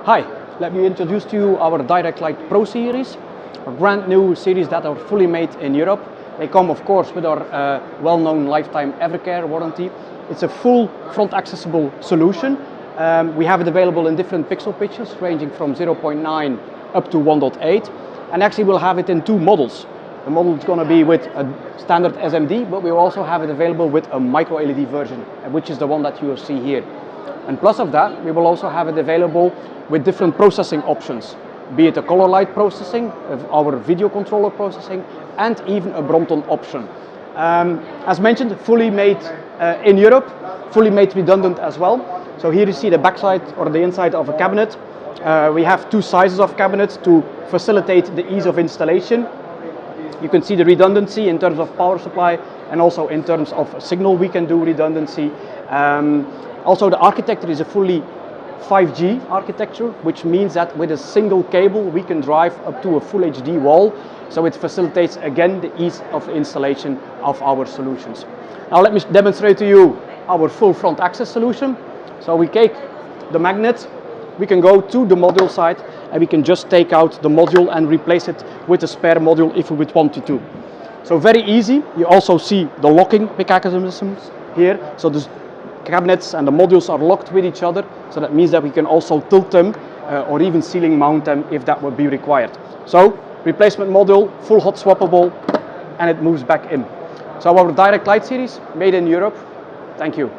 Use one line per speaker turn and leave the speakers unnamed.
Hi, let me introduce to you our DirectLight Pro Series, a brand new series that are fully made in Europe. They come of course with our well-known lifetime Evercare warranty. It's a full front accessible solution. We have it available in different pixel pitches ranging from 0.9 up to 1.8, and actually we'll have it in two models. The model is going to be with a standard SMD, but we will also have it available with a micro LED version, which is the one that you will see here. And plus of that, we will also have it available with different processing options, be it a Colorlight processing, our video controller processing, and even a Brompton option. As mentioned, fully made in Europe, fully made redundant as well. So here you see the backside or the inside of a cabinet. We have two sizes of cabinets to facilitate the ease of installation. You can see the redundancy in terms of power supply and also in terms of signal we can do redundancy. Also the architecture is a fully 5G architecture, which means that with a single cable we can drive up to a full HD wall. So it facilitates again the ease of installation of our solutions. Now let me demonstrate to you our full front access solution. So we take the magnet, we can go to the module side and we can just take out the module and replace it with a spare module if we would want to. So very easy. You also see the locking mechanisms here. So the cabinets and the modules are locked with each other. So that means that we can also tilt them or even ceiling mount them if that would be required. So replacement module, full hot swappable, and it moves back in. So our DirectLight series, made in Europe. Thank you.